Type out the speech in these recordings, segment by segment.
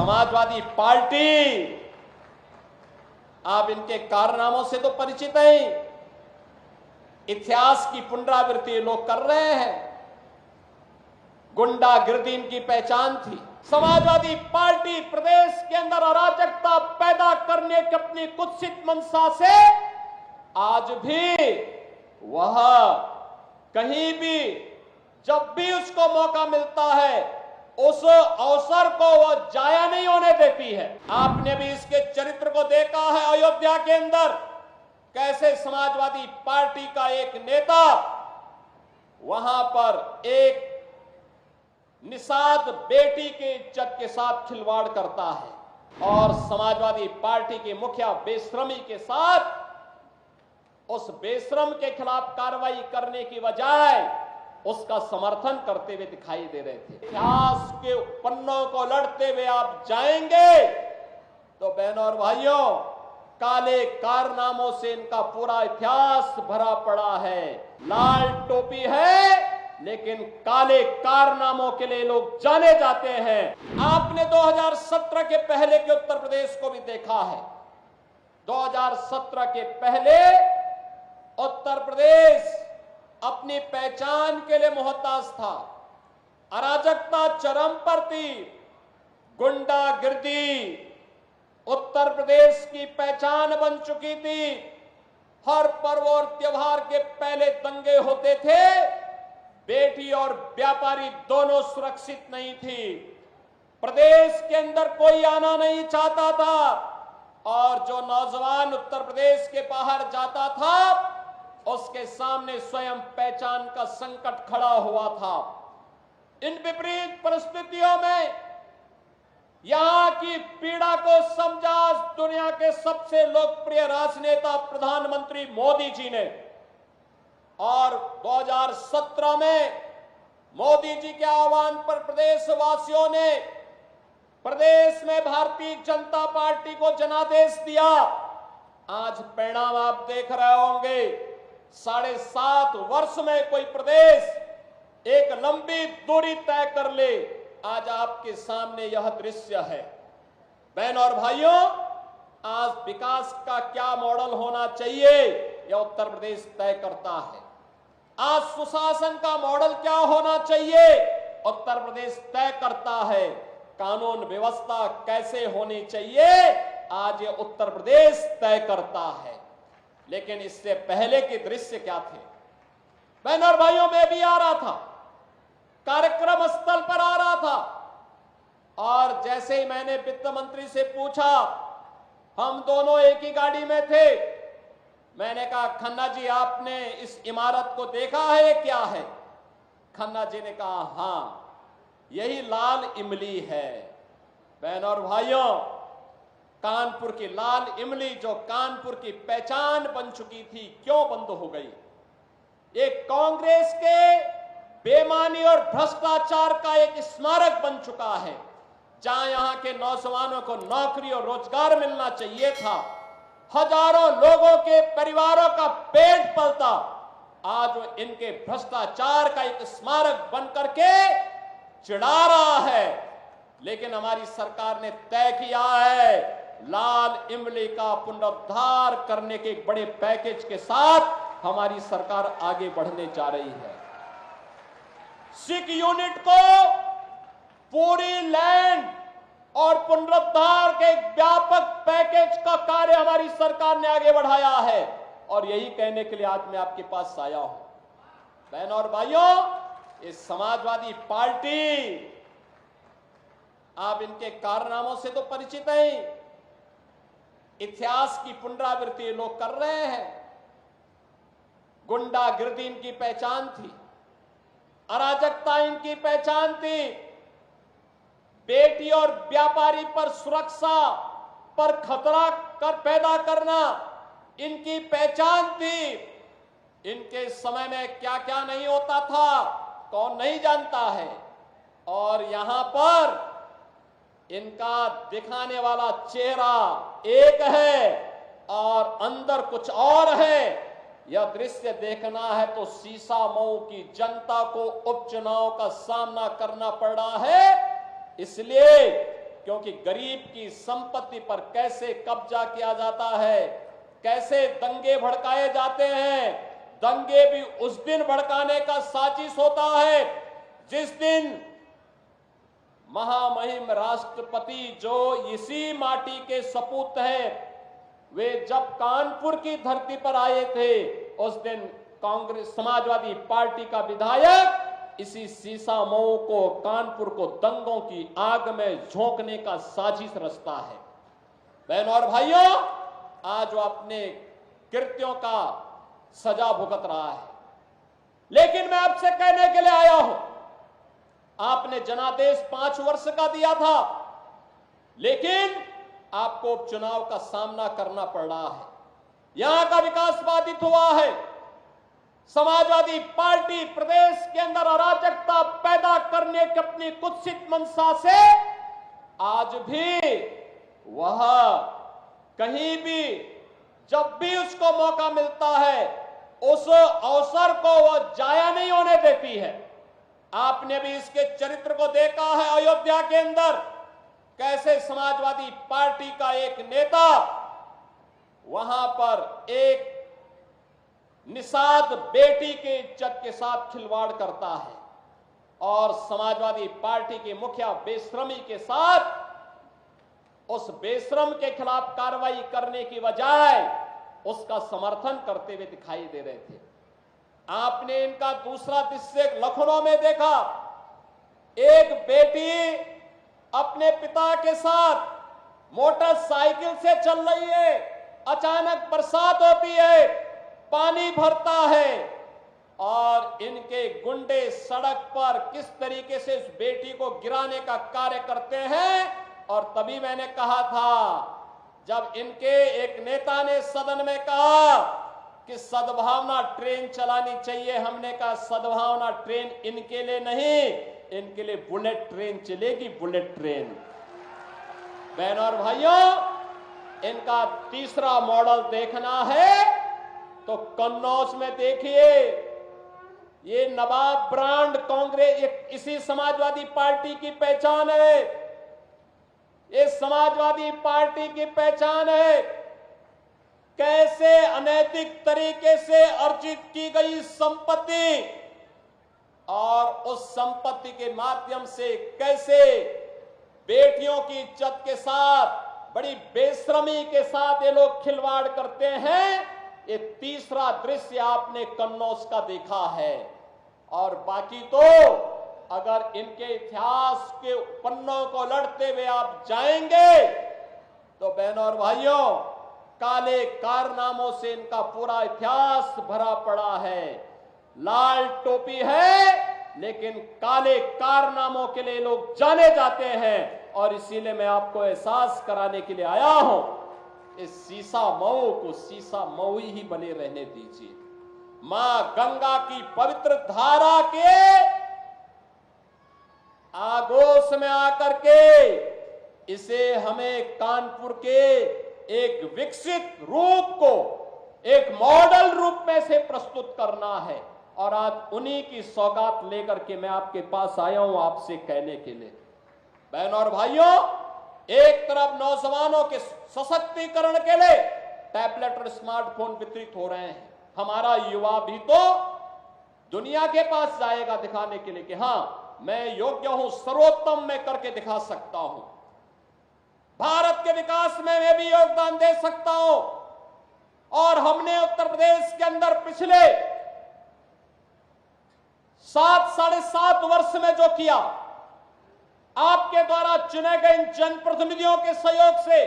Samajwadi party, आप इनके कारनामों से तो परिचित हैं। इतिहास की पुनरावृत्ति लोग कर रहे हैं। गुंडागिर्दी इनकी पहचान थी। समाजवादी पार्टी प्रदेश के अंदर अराजकता पैदा करने की अपनी कुत्सित मंशा से आज भी वह कहीं भी जब भी उसको मौका मिलता है उस अवसर को वह जाया नहीं होने देती है। आपने भी इसके चरित्र को देखा है। अयोध्या के अंदर कैसे समाजवादी पार्टी का एक नेता वहां पर एक निषाद बेटी के इज्जत के साथ खिलवाड़ करता है और समाजवादी पार्टी के मुखिया बेशर्मी के साथ उस बेशरम के खिलाफ कार्रवाई करने की बजाय उसका समर्थन करते हुए दिखाई दे रहे थे। इतिहास के पन्नों को लड़ते हुए आप जाएंगे तो बहनों और भाइयों, काले कारनामों से इनका पूरा इतिहास भरा पड़ा है। लाल टोपी है लेकिन काले कारनामों के लिए लोग जाने जाते हैं। आपने 2017 के पहले के उत्तर प्रदेश को भी देखा है। 2017 के पहले उत्तर प्रदेश अपनी पहचान के लिए मोहताज था। अराजकता चरम पर थी। गुंडागिर्दी उत्तर प्रदेश की पहचान बन चुकी थी। हर पर्व और त्योहार के पहले दंगे होते थे। बेटी और व्यापारी दोनों सुरक्षित नहीं थी। प्रदेश के अंदर कोई आना नहीं चाहता था और जो नौजवान उत्तर प्रदेश के बाहर जाता था उसके सामने स्वयं पहचान का संकट खड़ा हुआ था। इन विपरीत परिस्थितियों में यहां की पीड़ा को समझा दुनिया के सबसे लोकप्रिय राजनेता प्रधानमंत्री मोदी जी ने और 2017 में मोदी जी के आह्वान पर प्रदेशवासियों ने प्रदेश में भारतीय जनता पार्टी को जनादेश दिया। आज परिणाम आप देख रहे होंगे। 7.5 वर्ष में कोई प्रदेश एक लंबी दूरी तय कर ले, आज आपके सामने यह दृश्य है। बहनों और भाइयों, आज विकास का क्या मॉडल होना चाहिए यह उत्तर प्रदेश तय करता है। आज सुशासन का मॉडल क्या होना चाहिए उत्तर प्रदेश तय करता है। कानून व्यवस्था कैसे होनी चाहिए आज ये उत्तर प्रदेश तय करता है। लेकिन इससे पहले के दृश्य क्या थे? बहनों और भाइयों, मैं भी आ रहा था, कार्यक्रम स्थल पर आ रहा था और जैसे ही मैंने वित्त मंत्री से पूछा, हम दोनों एक ही गाड़ी में थे, मैंने कहा खन्ना जी आपने इस इमारत को देखा है, ये क्या है? खन्ना जी ने कहा हां यही लाल इमली है। बहनों और भाइयों, कानपुर की लाल इमली जो कानपुर की पहचान बन चुकी थी, क्यों बंद हो गई? एक कांग्रेस के बेईमानी और भ्रष्टाचार का एक स्मारक बन चुका है। जहां यहां के नौजवानों को नौकरी और रोजगार मिलना चाहिए था, हजारों लोगों के परिवारों का पेट पलता, आज वो इनके भ्रष्टाचार का एक स्मारक बन करके चिढ़ा रहा है। लेकिन हमारी सरकार ने तय किया है लाल इमली का पुनरुद्धार करने के एक बड़े पैकेज के साथ हमारी सरकार आगे बढ़ने जा रही है। सिख यूनिट को पूरी लैंड और पुनरुद्धार के एक व्यापक पैकेज का कार्य हमारी सरकार ने आगे बढ़ाया है और यही कहने के लिए आज मैं आपके पास आया हूं। बहनों और भाइयों, इस समाजवादी पार्टी, आप इनके कारनामों से तो परिचित हैं। इतिहास की पुनरावृत्ति लोग कर रहे हैं। गुंडागिर्दी इनकी पहचान थी। अराजकता इनकी पहचान थी। बेटी और व्यापारी पर सुरक्षा पर खतरा पैदा करना इनकी पहचान थी। इनके समय में क्या क्या नहीं होता था कौन नहीं जानता है। और यहां पर इनका दिखाने वाला चेहरा एक है और अंदर कुछ और है। यह दृश्य देखना है तो सीसा मऊ की जनता को उपचुनाव का सामना करना पड़ रहा है। इसलिए क्योंकि गरीब की संपत्ति पर कैसे कब्जा किया जाता है, कैसे दंगे भड़काए जाते हैं। दंगे भी उस दिन भड़काने का साजिश होता है जिस दिन महामहिम राष्ट्रपति जो इसी माटी के सपूत हैं, वे जब कानपुर की धरती पर आए थे, उस दिन कांग्रेस समाजवादी पार्टी का विधायक इसी सीसामऊ को, कानपुर को दंगों की आग में झोंकने का साजिश रचता है। बहनों और भाइयों, आज वो अपने कृत्यों का सजा भुगत रहा है। लेकिन मैं आपसे कहने के लिए आया हूं, आपने जनादेश 5 वर्ष का दिया था, लेकिन आपको उपचुनाव का सामना करना पड़ रहा है। यहां का विकास बाधित हुआ है। समाजवादी पार्टी प्रदेश के अंदर अराजकता पैदा करने की अपनी कुत्सित मंशा से आज भी वह कहीं भी जब भी उसको मौका मिलता है, उस अवसर को वह जाया नहीं होने देती है। आपने भी इसके चरित्र को देखा है अयोध्या के अंदर, कैसे समाजवादी पार्टी का एक नेता वहां पर एक निषाद बेटी के इज्जत के साथ खिलवाड़ करता है और समाजवादी पार्टी के मुखिया बेशर्मी के साथ उस बेशरम के खिलाफ कार्रवाई करने की बजाय उसका समर्थन करते हुए दिखाई दे रहे थे। आपने इनका दूसरा दृश्य लखनऊ में देखा, एक बेटी अपने पिता के साथ मोटरसाइकिल से चल रही है, अचानक बरसात होती है, पानी भरता है और इनके गुंडे सड़क पर किस तरीके से इस बेटी को गिराने का कार्य करते हैं। और तभी मैंने कहा था, जब इनके एक नेता ने सदन में कहा कि सद्भावना ट्रेन चलानी चाहिए, हमने कहा सद्भावना ट्रेन इनके लिए नहीं, इनके लिए बुलेट ट्रेन चलेगी, बुलेट ट्रेन। बहनों और भाइयों, इनका तीसरा मॉडल देखना है तो कन्नौज में देखिए, ये नवाब ब्रांड कांग्रेस इसी समाजवादी पार्टी की पहचान है। ये समाजवादी पार्टी की पहचान है, कैसे अनैतिक तरीके से अर्जित की गई संपत्ति और उस संपत्ति के माध्यम से कैसे बेटियों की इज्जत के साथ बड़ी बेशर्मी के साथ ये लोग खिलवाड़ करते हैं। ये तीसरा दृश्य आपने कन्नौज का देखा है। और बाकी तो अगर इनके इतिहास के पन्नों को लड़ते हुए आप जाएंगे तो बहनों और भाइयों, काले कारनामों से इनका पूरा इतिहास भरा पड़ा है। लाल टोपी है लेकिन काले कारनामों के लिए लोग जाने जाते हैं और इसीलिए मैं आपको एहसास कराने के लिए आया हूं, इस सीसामऊ को सीसामऊ ही बने रहने दीजिए। मां गंगा की पवित्र धारा के आगोश में आकर के इसे हमें कानपुर के एक विकसित रूप को एक मॉडल रूप में से प्रस्तुत करना है। और आज उन्हीं की सौगात लेकर के मैं आपके पास आया हूं आपसे कहने के लिए। बहनों और भाइयों, एक तरफ नौजवानों के सशक्तिकरण के लिए टैबलेट और स्मार्टफोन वितरित हो रहे हैं। हमारा युवा भी तो दुनिया के पास जाएगा दिखाने के लिए कि हां, मैं योग्य हूं, सर्वोत्तम मैं करके दिखा सकता हूं, भारत के विकास में मैं भी योगदान दे सकता हूं। और हमने उत्तर प्रदेश के अंदर पिछले 7-7.5 वर्ष में जो किया, आपके द्वारा चुने गए जनप्रतिनिधियों के सहयोग से,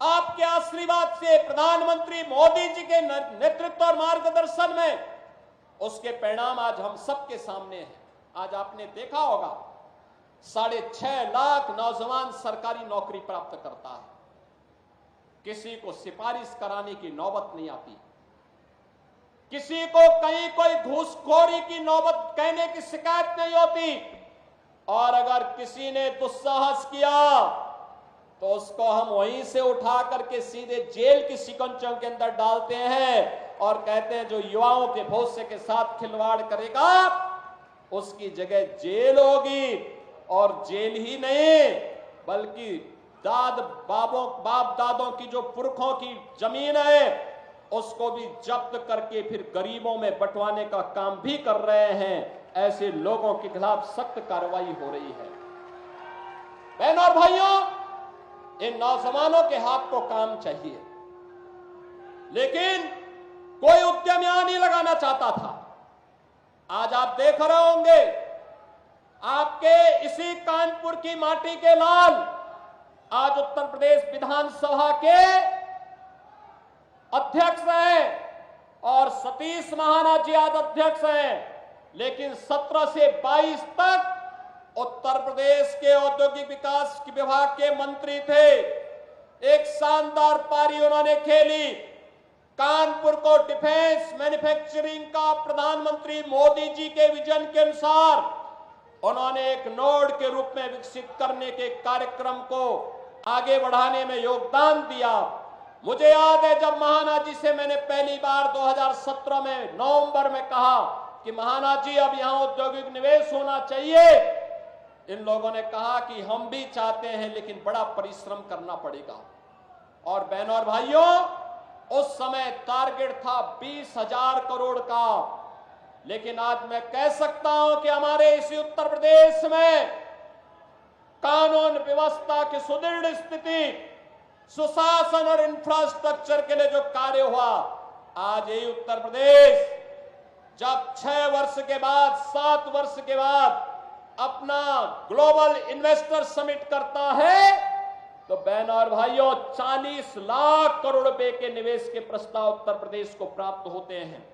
आपके आशीर्वाद से, प्रधानमंत्री मोदी जी के नेतृत्व और मार्गदर्शन में, उसके परिणाम आज हम सबके सामने हैं। आज आपने देखा होगा 6.5 लाख नौजवान सरकारी नौकरी प्राप्त करता है, किसी को सिफारिश कराने की नौबत नहीं आती, किसी को कहीं कोई घूसखोरी की नौबत कहने की शिकायत नहीं होती। और अगर किसी ने दुस्साहस किया तो उसको हम वहीं से उठा करके सीधे जेल की शिकंजों के अंदर डालते हैं और कहते हैं जो युवाओं के भविष्य के साथ खिलवाड़ करेगा उसकी जगह जेल होगी। और जेल ही नहीं, बल्कि बाप दादों की जो पुरखों की जमीन है उसको भी जब्त करके फिर गरीबों में बंटवाने का काम भी कर रहे हैं। ऐसे लोगों के खिलाफ सख्त कार्रवाई हो रही है। बहनों और भाइयों, इन नौजवानों के हाथ को काम चाहिए, लेकिन कोई उद्यम यहां नहीं लगाना चाहता था। आज आप देख रहे होंगे, आपके इसी कानपुर की माटी के लाल आज उत्तर प्रदेश विधानसभा के अध्यक्ष हैं और सतीश महाना जी आज अध्यक्ष हैं, लेकिन 17 से 22 तक उत्तर प्रदेश के औद्योगिक विकास विभाग के मंत्री थे। एक शानदार पारी उन्होंने खेली। कानपुर को डिफेंस मैन्युफैक्चरिंग का प्रधानमंत्री मोदी जी के विजन के अनुसार उन्होंने एक नोड के रूप में विकसित करने के कार्यक्रम को आगे बढ़ाने में योगदान दिया। मुझे याद है जब महाना जी से मैंने पहली बार 2017 में नवंबर में कहा कि महाना जी अब यहां औद्योगिक निवेश होना चाहिए, इन लोगों ने कहा कि हम भी चाहते हैं लेकिन बड़ा परिश्रम करना पड़ेगा। और बहनों और भाइयों, उस समय टारगेट था 20,000 करोड़ का, लेकिन आज मैं कह सकता हूं कि हमारे इसी उत्तर प्रदेश में कानून व्यवस्था की सुदृढ़ स्थिति, सुशासन और इंफ्रास्ट्रक्चर के लिए जो कार्य हुआ, आज यही उत्तर प्रदेश जब 6 वर्ष के बाद 7 वर्ष के बाद अपना ग्लोबल इन्वेस्टर समिट करता है, तो बहनों और भाइयों 40 लाख करोड़ रुपए के निवेश के प्रस्ताव उत्तर प्रदेश को प्राप्त होते हैं।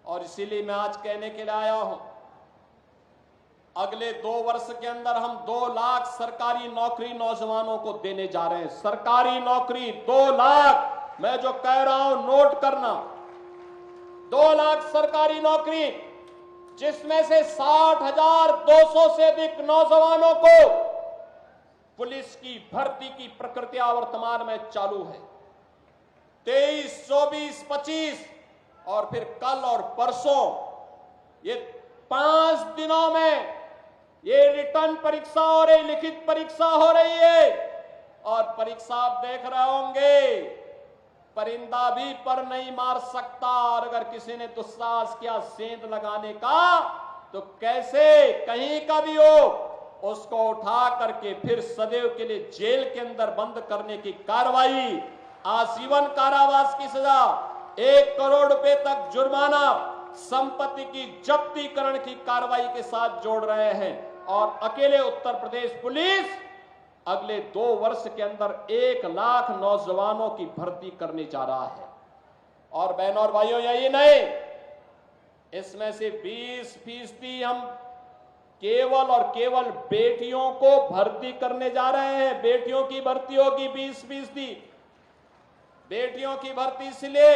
और इसीलिए मैं आज कहने के लिए आया हूं, अगले 2 वर्ष के अंदर हम 2 लाख सरकारी नौकरी नौजवानों को देने जा रहे हैं। सरकारी नौकरी 2 लाख, मैं जो कह रहा हूं नोट करना, 2 लाख सरकारी नौकरी, जिसमें से 60,200 से अधिक नौजवानों को पुलिस की भर्ती की प्रक्रिया वर्तमान में चालू है। 23, 24, 25 और फिर कल और परसों, ये 5 दिनों में ये रिटर्न परीक्षा हो रही, लिखित परीक्षा हो रही है। और परीक्षा आप देख रहे होंगे, परिंदा भी पर नहीं मार सकता, और अगर किसी ने दुस्साहस किया सेंध लगाने का, तो कैसे कहीं का भी हो उसको उठा करके फिर सदैव के लिए जेल के अंदर बंद करने की कार्रवाई, आजीवन कारावास की सजा, 1 करोड़ रुपए तक जुर्माना, संपत्ति की जब्तीकरण की कार्रवाई के साथ जोड़ रहे हैं। और अकेले उत्तर प्रदेश पुलिस अगले 2 वर्ष के अंदर 1 लाख नौजवानों की भर्ती करने जा रहा है। और बहनों और भाइयों, यही नहीं, इसमें से 20% हम केवल और केवल बेटियों को भर्ती करने जा रहे हैं। बेटियों की भर्ती होगी 20%। बेटियों की भर्ती इसलिए,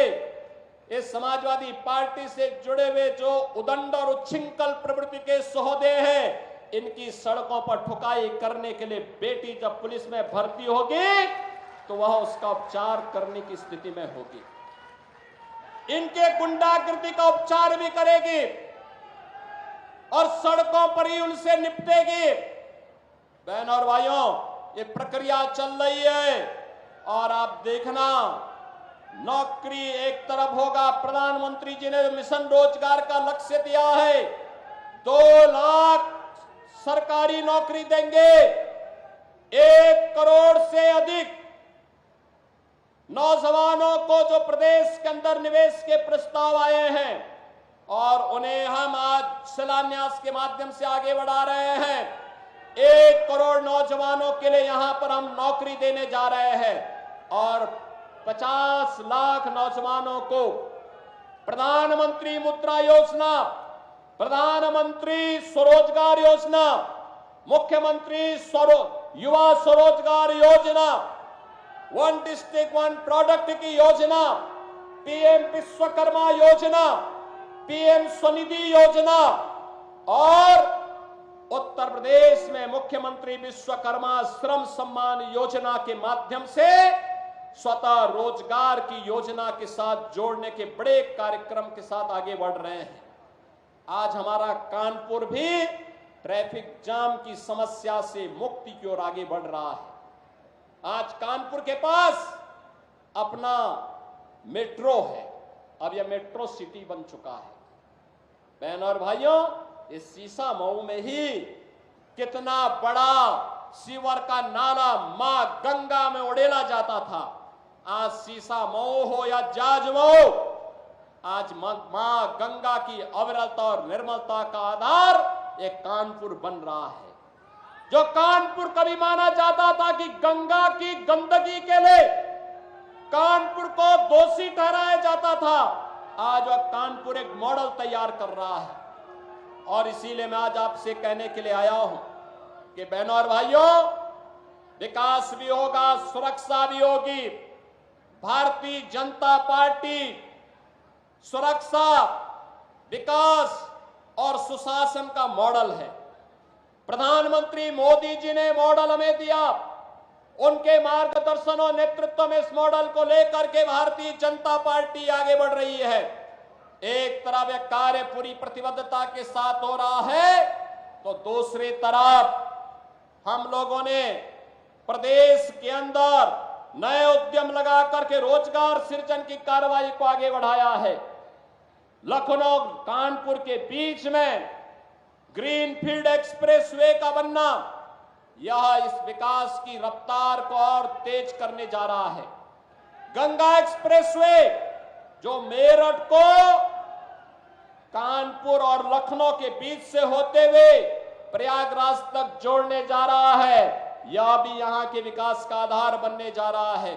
इस समाजवादी पार्टी से जुड़े हुए जो उदंड और उच्छृंखल प्रवृत्ति के सौदे हैं, इनकी सड़कों पर ठुकाई करने के लिए बेटी जब पुलिस में भर्ती होगी तो वह उसका उपचार करने की स्थिति में होगी, इनके गुंडागर्दी का उपचार भी करेगी और सड़कों पर ही उनसे निपटेगी। बहनों और भाइयों, ये प्रक्रिया चल रही है और आप देखना, नौकरी एक तरफ होगा, प्रधानमंत्री जी ने मिशन रोजगार का लक्ष्य दिया है, 2 लाख सरकारी नौकरी देंगे, 1 करोड़ से अधिक नौजवानों को जो प्रदेश के अंदर निवेश के प्रस्ताव आए हैं और उन्हें हम आज शिलान्यास के माध्यम से आगे बढ़ा रहे हैं। 1 करोड़ नौजवानों के लिए यहां पर हम नौकरी देने जा रहे हैं और 50 लाख नौजवानों को प्रधानमंत्री मुद्रा योजना, प्रधानमंत्री स्वरोजगार योजना, मुख्यमंत्री युवा स्वरोजगार योजना, 1 डिस्ट्रिक्ट 1 प्रोडक्ट की योजना, पीएम विश्वकर्मा योजना, पीएम स्वनिधि योजना और उत्तर प्रदेश में मुख्यमंत्री विश्वकर्मा श्रम सम्मान योजना के माध्यम से स्वतः रोजगार की योजना के साथ जोड़ने के बड़े कार्यक्रम के साथ आगे बढ़ रहे हैं। आज हमारा कानपुर भी ट्रैफिक जाम की समस्या से मुक्ति की ओर आगे बढ़ रहा है। आज कानपुर के पास अपना मेट्रो है, अब यह मेट्रो सिटी बन चुका है। बहनों और भाइयों, इस सीसामऊ में ही कितना बड़ा सीवर का नाला मां गंगा में उड़ेला जाता था। आज सीसामऊ हो या जाजमऊ, आज मां गंगा की अविरलता और निर्मलता का आधार एक कानपुर बन रहा है। जो कानपुर कभी माना जाता था कि गंगा की गंदगी के लिए कानपुर को दोषी ठहराया जाता था, आज वह कानपुर एक मॉडल तैयार कर रहा है। और इसीलिए मैं आज आपसे कहने के लिए आया हूं कि बहनों और भाइयों, विकास भी होगा, सुरक्षा भी होगी। भारतीय जनता पार्टी सुरक्षा, विकास और सुशासन का मॉडल है। प्रधानमंत्री मोदी जी ने मॉडल हमें दिया, उनके मार्गदर्शन और नेतृत्व में इस मॉडल को लेकर के भारतीय जनता पार्टी आगे बढ़ रही है। एक तरफ यह कार्य पूरी प्रतिबद्धता के साथ हो रहा है, तो दूसरी तरफ हम लोगों ने प्रदेश के अंदर नए उद्यम लगा करके रोजगार सृजन की कार्रवाई को आगे बढ़ाया है। लखनऊ कानपुर के बीच में ग्रीनफील्ड एक्सप्रेसवे का बनना, यह इस विकास की रफ्तार को और तेज करने जा रहा है। गंगा एक्सप्रेसवे जो मेरठ को कानपुर और लखनऊ के बीच से होते हुए प्रयागराज तक जोड़ने जा रहा है, यह भी यहां के विकास का आधार बनने जा रहा है।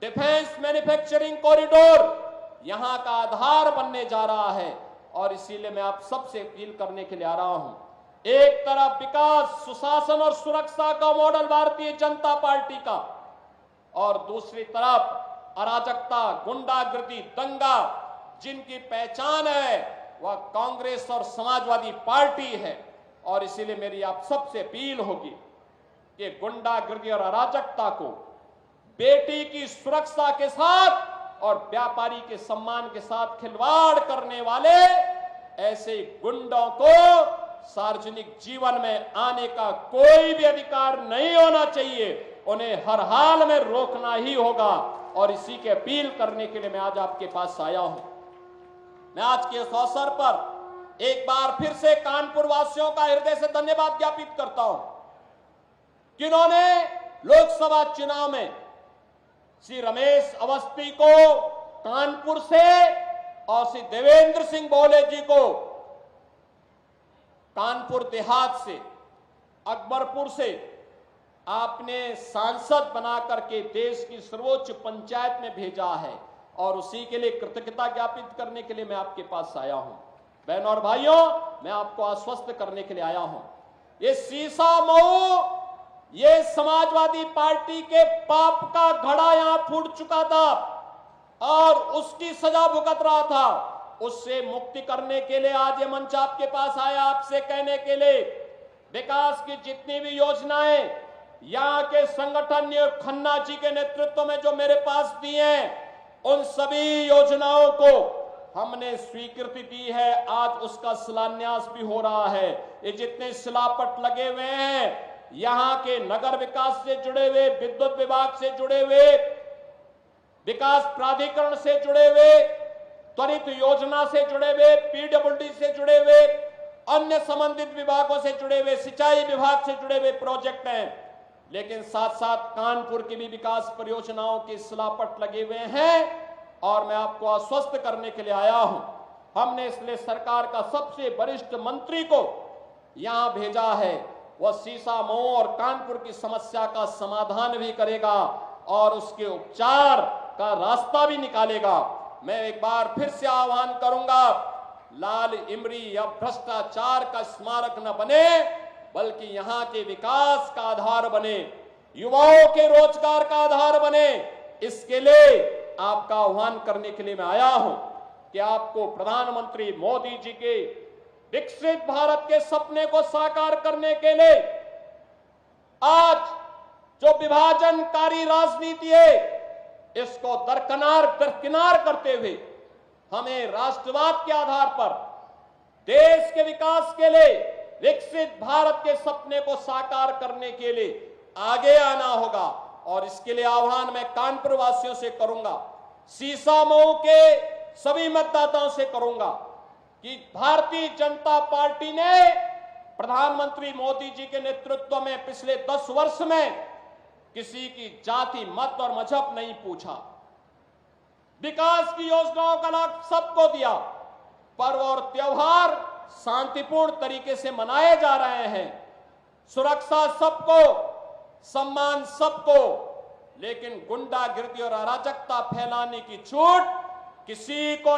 डिफेंस मैन्युफैक्चरिंग कॉरिडोर यहां का आधार बनने जा रहा है। और इसीलिए मैं आप सबसे अपील करने के लिए आ रहा हूं, एक तरफ विकास, सुशासन और सुरक्षा का मॉडल भारतीय जनता पार्टी का, और दूसरी तरफ अराजकता, गुंडागर्दी, दंगा जिनकी पहचान है वह कांग्रेस और समाजवादी पार्टी है। और इसीलिए मेरी आप सबसे अपील होगी कि गुंडागर्दी और अराजकता को बेटी की सुरक्षा के साथ और व्यापारी के सम्मान के साथ खिलवाड़ करने वाले ऐसे गुंडों को सार्वजनिक जीवन में आने का कोई भी अधिकार नहीं होना चाहिए। उन्हें हर हाल में रोकना ही होगा। और इसी के अपील करने के लिए मैं आज आपके पास आया हूं। मैं आज के इस अवसर पर एक बार फिर से कानपुर वासियों का हृदय से धन्यवाद ज्ञापित करता हूं, जिन्होंने लोकसभा चुनाव में श्री रमेश अवस्थी को कानपुर से और श्री देवेंद्र सिंह बोले जी को कानपुर देहात से, अकबरपुर से आपने सांसद बना करके देश की सर्वोच्च पंचायत में भेजा है। और उसी के लिए कृतज्ञता ज्ञापित करने के लिए मैं आपके पास आया हूं। बहनों और भाइयों, मैं आपको आश्वस्त करने के लिए आया हूं, ये सीसामऊ, ये समाजवादी पार्टी के पाप का घड़ा यहां फूट चुका था और उसकी सजा भुगत रहा था। उससे मुक्ति करने के लिए आज ये मंच आपके पास आया, आपसे कहने के लिए विकास की जितनी भी योजनाएं यहां के संगठन ने खन्ना जी के नेतृत्व में जो मेरे पास दी हैं, उन सभी योजनाओं को हमने स्वीकृति दी है। आज उसका शिलान्यास भी हो रहा है। ये जितने शिलापट लगे हुए हैं, यहां के नगर विकास से जुड़े हुए, विद्युत विभाग से जुड़े हुए, विकास प्राधिकरण से जुड़े हुए, त्वरित योजना से जुड़े हुए, पीडब्ल्यूडी से जुड़े हुए, अन्य संबंधित विभागों से जुड़े हुए, सिंचाई विभाग से जुड़े हुए प्रोजेक्ट हैं। लेकिन साथ साथ कानपुर की भी विकास परियोजनाओं के शिलापट लगे हुए हैं। और मैं आपको आश्वस्त करने के लिए आया हूं, हमने इसलिए सरकार का सबसे वरिष्ठ मंत्री को यहां भेजा है। वह सीसामऊ और कानपुर की समस्या का समाधान भी करेगा और उसके उपचार का रास्ता भी निकालेगा। मैं एक बार फिर से आह्वान करूंगा, लाल इमली या भ्रष्टाचार का स्मारक न बने, बल्कि यहां के विकास का आधार बने, युवाओं के रोजगार का आधार बने। इसके लिए आपका आह्वान करने के लिए मैं आया हूं कि आपको प्रधानमंत्री मोदी जी के विकसित भारत के सपने को साकार करने के लिए आज जो विभाजनकारी राजनीति है, इसको दरकिनार करते हुए हमें राष्ट्रवाद के आधार पर देश के विकास के लिए, विकसित भारत के सपने को साकार करने के लिए आगे आना होगा। और इसके लिए आह्वान मैं कानपुर वासियों से करूंगा, सीसा मऊ के सभी मतदाताओं से करूंगा कि भारतीय जनता पार्टी ने प्रधानमंत्री मोदी जी के नेतृत्व में पिछले 10 वर्ष में किसी की जाति, मत और मजहब नहीं पूछा। विकास की योजनाओं का लाभ सबको दिया। पर्व और त्योहार शांतिपूर्ण तरीके से मनाए जा रहे हैं। सुरक्षा सबको, सम्मान सबको, लेकिन गुंडागिर्दी और अराजकता फैलाने की छूट किसी को